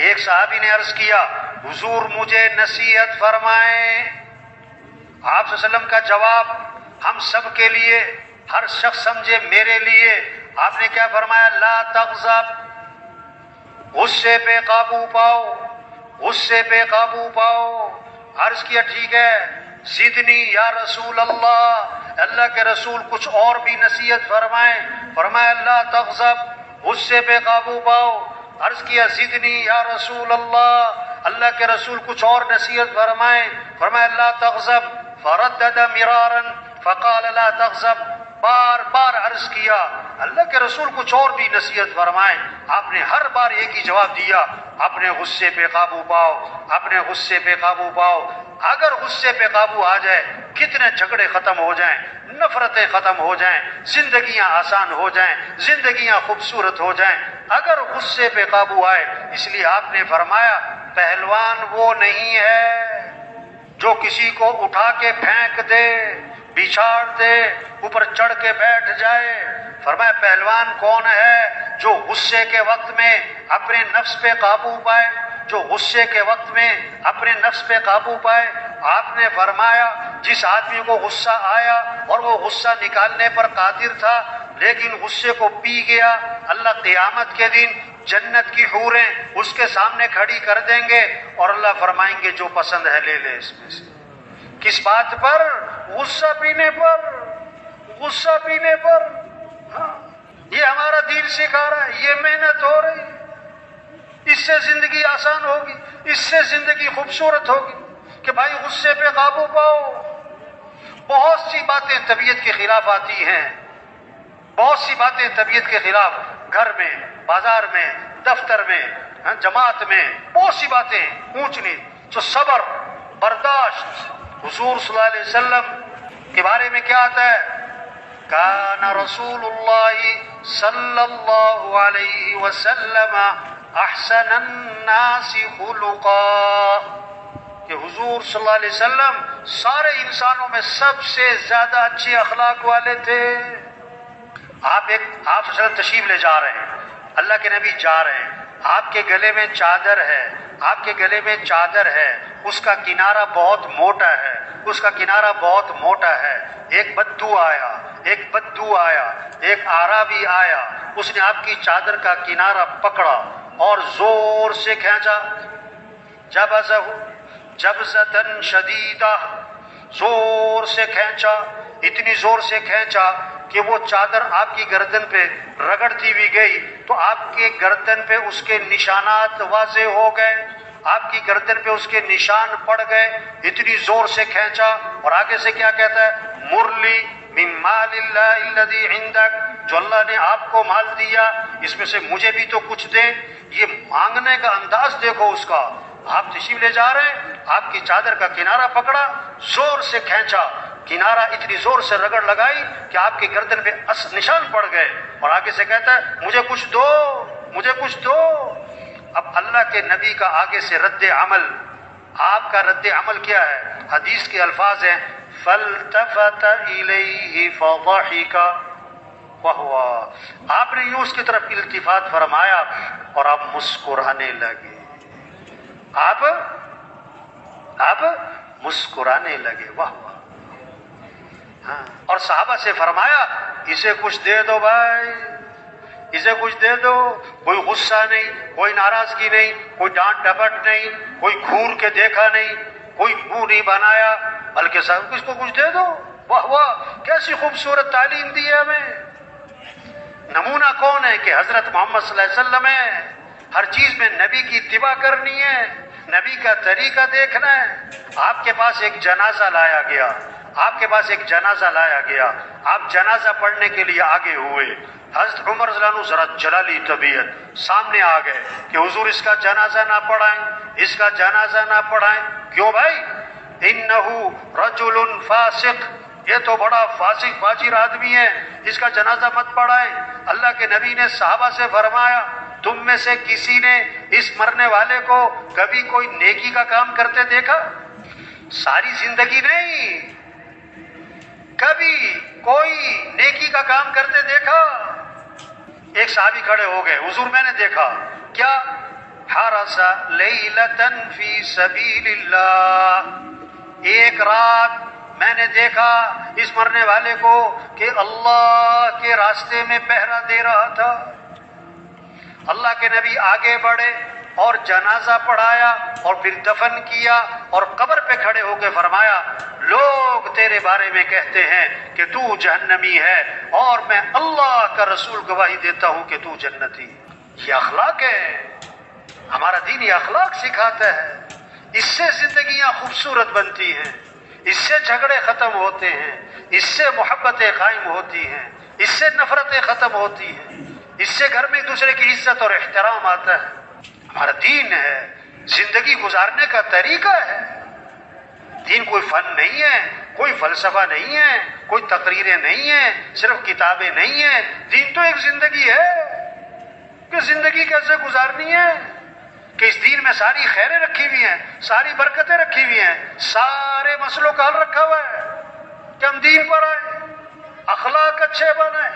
ایک صحابی نے عرض کیا حضور مجھے نصیحت فرمائیں۔ آپ صلی اللہ علیہ وسلم کا جواب ہم سب کے لیے، ہر شخص سمجھے میرے لیے، آپ نے کیا فرمایا؟ لا تغضب، غصے پہ قابو پاؤ، غصے پہ قابو پاؤ۔ عرض کیا ٹھیک ہے، زدنی یا رسول اللہ، اللہ کے رسول کچھ اور بھی نصیحت فرمائیں۔ فرمایا لا تغضب، غصے پہ قابو پاؤ۔ عرض کیا زدنی یا رسول اللہ، اللہ کے رسول کچھ اور نصیحت فرمائیں۔ فرمایا لا تغضب، فردد مرارا فقال لا تغضب، بار بار عرض کیا اللہ کے رسول کچھ اور بھی نصیحت فرمائیں۔ آپ نے ہر بار ایک ہی جواب دیا، اپنے غصے پہ قابو پاؤ، اپنے غصے پہ قابو پاؤ۔ اگر غصے پہ قابو آ جائے کتنے جھگڑے ختم ہو جائیں، نفرتیں ختم ہو جائیں، زندگیاں آسان ہو جائیں، زندگیاں خوبصورت ہو جائیں اگر غصے پہ قابو آئے۔ اس لیے آپ نے فرمایا پہلوان وہ نہیں ہے جو کسی کو اٹھا کے پھینک دے، بچھاڑ دے، اوپر چڑھ کے بیٹھ جائے۔ فرمایا پہلوان کون ہے؟ جو غصے کے وقت میں اپنے نفس پہ قابو پائے، جو غصے کے وقت میں اپنے نفس پہ قابو پائے۔ آپ نے فرمایا جس آدمی کو غصہ آیا اور وہ غصہ نکالنے پر قادر تھا لیکن غصے کو پی گیا، اللہ قیامت کے دن جنت کی حوریں اس کے سامنے کھڑی کر دیں گے اور اللہ فرمائیں گے جو پسند ہے لے لے اس میں سے۔ کس بات پر؟ غصہ پینے پر، غصہ پینے پر۔ ہاں، یہ ہمارا دین سکھا رہا ہے، یہ محنت ہو رہی ہے، اس سے زندگی آسان ہوگی، اس سے زندگی خوبصورت ہوگی کہ بھائی غصے پہ قابو پاؤ۔ بہت سی باتیں طبیعت کے خلاف آتی ہیں، بہت سی باتیں طبیعت کے خلاف، گھر میں، بازار میں، دفتر میں، جماعت میں، بہت سی باتیں اونچ نیچ، تو صبر، برداشت۔ حضور صلی اللہ علیہ وسلم کے بارے میں کیا آتا ہے؟ کان رسول اللہ صلی اللہ علیہ وسلم احسن الناس خلقا، کہ حضور صلی اللہ علیہ وسلم سارے انسانوں میں سب سے زیادہ اچھے اخلاق والے تھے۔ آپ صلی اللہ علیہ وسلم تشریف لے جا رہے ہیں، اللہ کے نبی جا رہے ہیں، آپ کے گلے میں چادر ہے، آپ کے گلے میں چادر ہے، اس کا کنارہ بہت موٹا ہے، اس کا کنارہ بہت موٹا ہے۔ ایک بدو آیا، ایک اعرابی آیا، اس نے آپ کی چادر کا کنارہ پکڑا اور زور سے کھینچا، جبزہ جبزۃ شدیدہ، زور سے کھینچا، اتنی زور سے کھینچا کہ وہ چادر آپ کی گردن پہ رگڑتی بھی گئی تو آپ کے گردن پہ اس کے نشانات واضح ہو گئے، آپ کی گردن پہ اس کے نشان پڑ گئے، اتنی زور سے کھینچا۔ اور آگے سے کیا کہتا ہے؟ مرلی من مال اللہ الذی عندک، جو اللہ نے آپ کو مال دیا اس میں سے مجھے بھی تو کچھ دے۔ یہ مانگنے کا انداز دیکھو اس کا۔ آپ تشریف لے جا رہے ہیں، آپ کی چادر کا کنارہ پکڑا، زور سے کھینچا، کنارہ اتنی زور سے رگڑ لگائی کہ آپ کی گردن پہ نشان پڑ گئے، اور آگے سے کہتا ہے مجھے کچھ دو، مجھے کچھ دو۔ اب اللہ کے نبی کا آگے سے رد عمل، آپ کا رد عمل کیا ہے؟ حدیث کے الفاظ ہیں فَالْتَفَتَ إِلَيْهِ فَضَحِكَ وَهُوَ، آپ نے یوں اس کی طرف التفات فرمایا اور آپ مسکرانے لگے، آپ مسکرانے لگے، واہ واہ۔ ہاں، اور صحابہ سے فرمایا اسے کچھ دے دو بھائی، اسے کچھ دے دو۔ کوئی غصہ نہیں، کوئی ناراضگی نہیں، کوئی ڈانٹ ڈپٹ نہیں، کوئی گھور کے دیکھا نہیں، کوئی منہ نہیں بنایا، بلکہ صاحب اس کو کچھ دے دو۔ واہ واہ، کیسی خوبصورت تعلیم دی ہے ہمیں۔ نمونہ کون ہے؟ کہ حضرت محمد صلی اللہ علیہ وسلم ہے۔ ہر چیز میں نبی کی اتباع کرنی ہے، نبی کا طریقہ دیکھنا ہے۔ آپ کے پاس ایک جنازہ لایا گیا، آپ کے پاس ایک جنازہ لایا گیا، آپ جنازہ پڑھنے کے لیے آگے ہوئے، حضرت عمر رضی اللہ عنہ ذرا جلالی طبیعت سامنے آ گئے کہ حضور اس کا جنازہ نہ پڑھائیں، اس کا جنازہ نہ پڑھائیں۔ کیوں بھائی؟ انہو رجل فاسق، یہ تو بڑا فاسق فاجر آدمی ہے، اس کا جنازہ مت پڑھائیں۔ اللہ کے نبی نے صحابہ سے فرمایا تم میں سے کسی نے اس مرنے والے کو کبھی کوئی نیکی کا کام کرتے دیکھا؟ ساری زندگی نہیں، کبھی کوئی نیکی کا کام کرتے دیکھا؟ ایک صحابی کھڑے ہو گئے، حضور میں نے دیکھا۔ کیا؟ حرس لیلۃ فی سبیل اللہ، ایک رات میں نے دیکھا اس مرنے والے کو کہ اللہ کے راستے میں پہرا دے رہا تھا۔ اللہ کے نبی آگے بڑھے اور جنازہ پڑھایا اور پھر دفن کیا اور قبر پہ کھڑے ہو کے فرمایا لوگ تیرے بارے میں کہتے ہیں کہ تو جہنمی ہے اور میں اللہ کا رسول گواہی دیتا ہوں کہ تو جنتی۔ یہ اخلاق ہے، ہمارا دین یہ اخلاق سکھاتا ہے۔ اس سے زندگیاں خوبصورت بنتی ہیں، اس سے جھگڑے ختم ہوتے ہیں، اس سے محبتیں قائم ہوتی ہیں، اس سے نفرتیں ختم ہوتی ہیں، اس سے گھر میں ایک دوسرے کی عزت اور احترام آتا ہے۔ ہمارا دین ہے، زندگی گزارنے کا طریقہ ہے۔ دین کوئی فن نہیں ہے، کوئی فلسفہ نہیں ہے، کوئی تقریریں نہیں ہیں، صرف کتابیں نہیں ہیں۔ دین تو ایک زندگی ہے کہ زندگی کیسے گزارنی ہے، کہ اس دین میں ساری خیریں رکھی ہوئی ہیں، ساری برکتیں رکھی ہوئی ہیں، سارے مسئلوں کا حل رکھا ہوا ہے کہ ہم دین پر آئیں، اخلاق اچھے بنائیں۔